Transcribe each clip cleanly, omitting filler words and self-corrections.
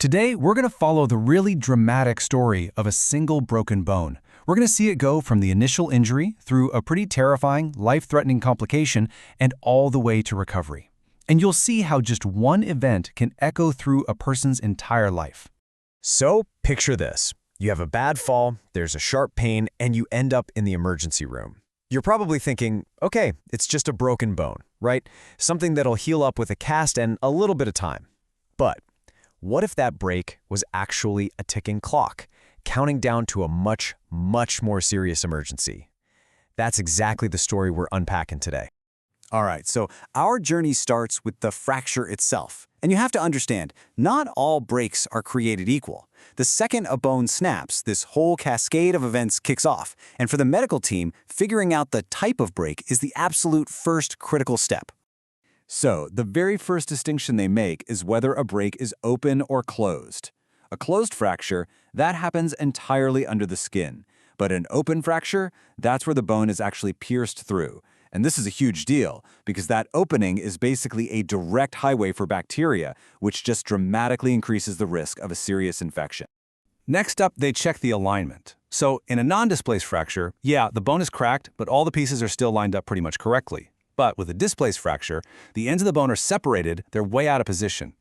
Today, we're going to follow the really dramatic story of a single broken bone. We're going to see it go from the initial injury through a pretty terrifying, life-threatening complication and all the way to recovery. And you'll see how just one event can echo through a person's entire life. So, picture this. You have a bad fall, there's a sharp pain, and you end up in the emergency room. You're probably thinking, okay, it's just a broken bone, right? Something that'll heal up with a cast and a little bit of time. But what if that break was actually a ticking clock, counting down to a much, much more serious emergency? That's exactly the story we're unpacking today. All right, so our journey starts with the fracture itself. And you have to understand, not all breaks are created equal. The second a bone snaps, this whole cascade of events kicks off. And for the medical team, figuring out the type of break is the absolute first critical step. So, the very first distinction they make is whether a break is open or closed. A closed fracture, that happens entirely under the skin. But an open fracture, that's where the bone is actually pierced through. And this is a huge deal, because that opening is basically a direct highway for bacteria, which just dramatically increases the risk of a serious infection. Next up, they check the alignment. So, in a non-displaced fracture, yeah, the bone is cracked, but all the pieces are still lined up pretty much correctly. But with a displaced fracture, the ends of the bone are separated, they're way out of position.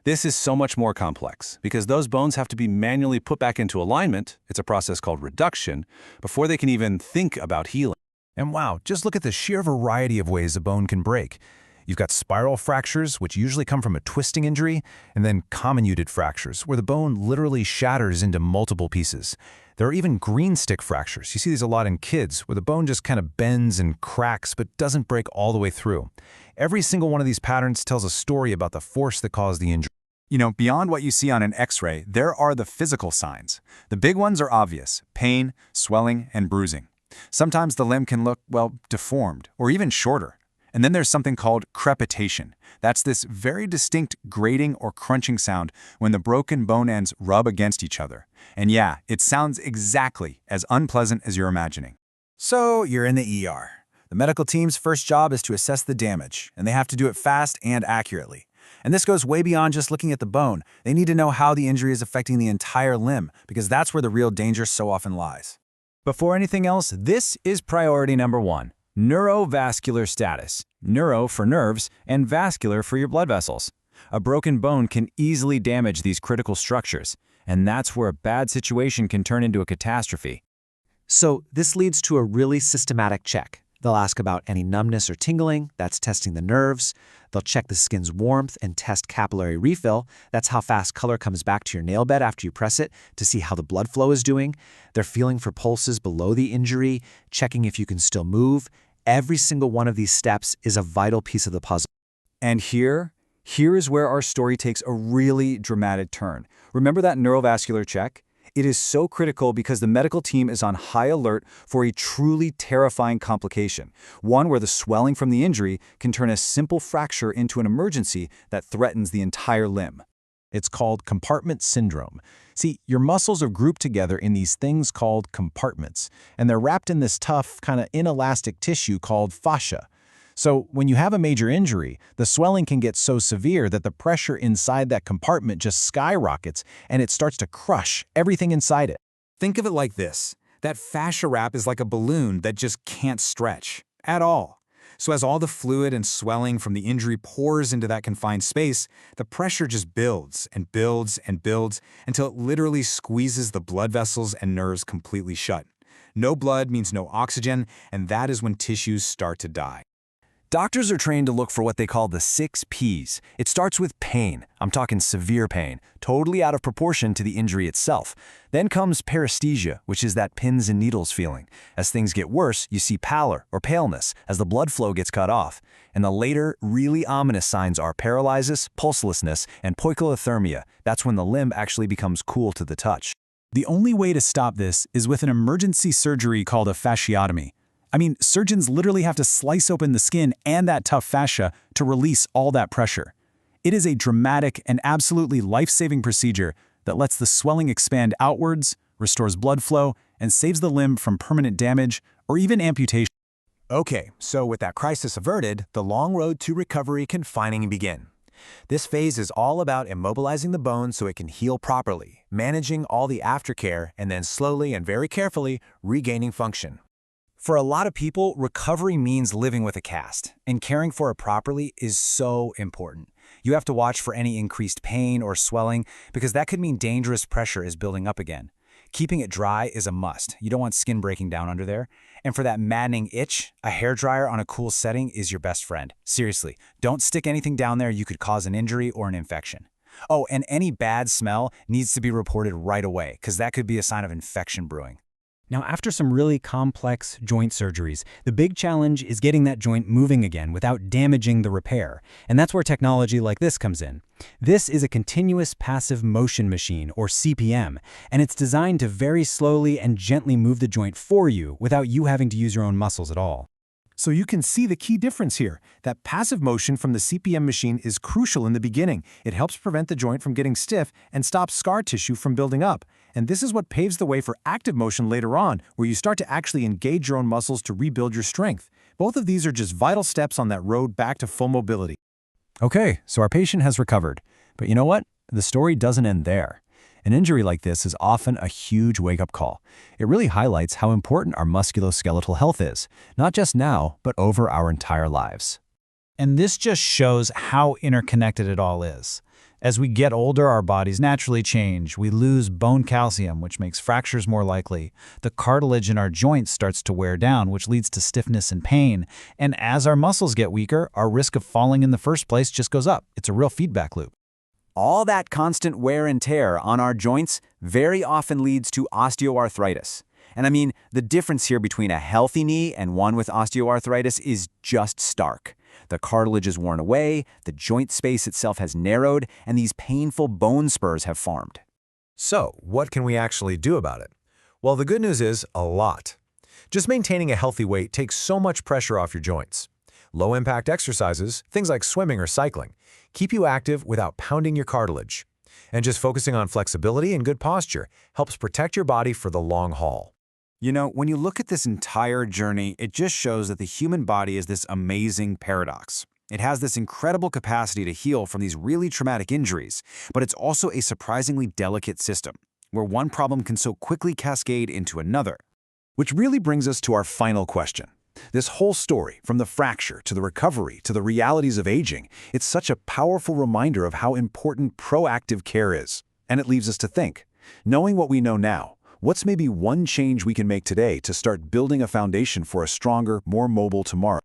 This is so much more complex, because those bones have to be manually put back into alignment, it's a process called reduction, before they can even think about healing. And wow, just look at the sheer variety of ways a bone can break. You've got spiral fractures, which usually come from a twisting injury, and then comminuted fractures, where the bone literally shatters into multiple pieces. There are even green stick fractures. You see these a lot in kids, where the bone just kind of bends and cracks, but doesn't break all the way through. Every single one of these patterns tells a story about the force that caused the injury. You know, beyond what you see on an X-ray, there are the physical signs. The big ones are obvious: pain, swelling, and bruising. Sometimes the limb can look, well, deformed, or even shorter. And then there's something called crepitation. That's this very distinct grating or crunching sound when the broken bone ends rub against each other. And yeah, it sounds exactly as unpleasant as you're imagining. So you're in the ER. The medical team's first job is to assess the damage, and they have to do it fast and accurately. And this goes way beyond just looking at the bone. They need to know how the injury is affecting the entire limb, because that's where the real danger so often lies. Before anything else, this is priority number one: neurovascular status. Neuro for nerves and vascular for your blood vessels. A broken bone can easily damage these critical structures, and that's where a bad situation can turn into a catastrophe. So this leads to a really systematic check. They'll ask about any numbness or tingling, that's testing the nerves. They'll check the skin's warmth and test capillary refill, that's how fast color comes back to your nail bed after you press it, to see how the blood flow is doing. They're feeling for pulses below the injury, checking if you can still move. Every single one of these steps is a vital piece of the puzzle. And here is where our story takes a really dramatic turn. Remember that neurovascular check? It is so critical because the medical team is on high alert for a truly terrifying complication, one where the swelling from the injury can turn a simple fracture into an emergency that threatens the entire limb. It's called compartment syndrome. See, your muscles are grouped together in these things called compartments, and they're wrapped in this tough, kind of inelastic tissue called fascia. So when you have a major injury, the swelling can get so severe that the pressure inside that compartment just skyrockets, and it starts to crush everything inside it. Think of it like this. That fascia wrap is like a balloon that just can't stretch at all. So as all the fluid and swelling from the injury pours into that confined space, the pressure just builds and builds and builds until it literally squeezes the blood vessels and nerves completely shut. No blood means no oxygen, and that is when tissues start to die. Doctors are trained to look for what they call the 6 Ps. It starts with pain. I'm talking severe pain, totally out of proportion to the injury itself. Then comes paresthesia, which is that pins and needles feeling. As things get worse, you see pallor or paleness as the blood flow gets cut off. And the later, really ominous signs are paralysis, pulselessness, and poikilothermia. That's when the limb actually becomes cool to the touch. The only way to stop this is with an emergency surgery called a fasciotomy. I mean, surgeons literally have to slice open the skin and that tough fascia to release all that pressure. It is a dramatic and absolutely life-saving procedure that lets the swelling expand outwards, restores blood flow, and saves the limb from permanent damage or even amputation. Okay, so with that crisis averted, the long road to recovery can finally begin. This phase is all about immobilizing the bone so it can heal properly, managing all the aftercare, and then slowly and very carefully regaining function. For a lot of people, recovery means living with a cast, and caring for it properly is so important. You have to watch for any increased pain or swelling because that could mean dangerous pressure is building up again. Keeping it dry is a must. You don't want skin breaking down under there. And for that maddening itch, a hairdryer on a cool setting is your best friend. Seriously, don't stick anything down there you could cause an injury or an infection. Oh, and any bad smell needs to be reported right away because that could be a sign of infection brewing. Now, after some really complex joint surgeries, the big challenge is getting that joint moving again without damaging the repair. And that's where technology like this comes in. This is a continuous passive motion machine, or CPM, and it's designed to very slowly and gently move the joint for you without you having to use your own muscles at all. So you can see the key difference here. That passive motion from the CPM machine is crucial in the beginning. It helps prevent the joint from getting stiff and stops scar tissue from building up. And this is what paves the way for active motion later on, where you start to actually engage your own muscles to rebuild your strength. Both of these are just vital steps on that road back to full mobility. Okay, so our patient has recovered. But you know what? The story doesn't end there. An injury like this is often a huge wake-up call. It really highlights how important our musculoskeletal health is, not just now, but over our entire lives. And this just shows how interconnected it all is. As we get older, our bodies naturally change. We lose bone calcium, which makes fractures more likely. The cartilage in our joints starts to wear down, which leads to stiffness and pain. And as our muscles get weaker, our risk of falling in the first place just goes up. It's a real feedback loop. All that constant wear and tear on our joints very often leads to osteoarthritis. And I mean, the difference here between a healthy knee and one with osteoarthritis is just stark. The cartilage is worn away, the joint space itself has narrowed, and these painful bone spurs have formed. So, what can we actually do about it? Well, the good news is a lot. Just maintaining a healthy weight takes so much pressure off your joints. Low-impact exercises, things like swimming or cycling, keep you active without pounding your cartilage. And just focusing on flexibility and good posture helps protect your body for the long haul. You know, when you look at this entire journey, it just shows that the human body is this amazing paradox. It has this incredible capacity to heal from these really traumatic injuries, but it's also a surprisingly delicate system, where one problem can so quickly cascade into another. Which really brings us to our final question. This whole story, from the fracture to the recovery to the realities of aging, it's such a powerful reminder of how important proactive care is. And it leaves us to think, knowing what we know now, what's maybe one change we can make today to start building a foundation for a stronger, more mobile tomorrow?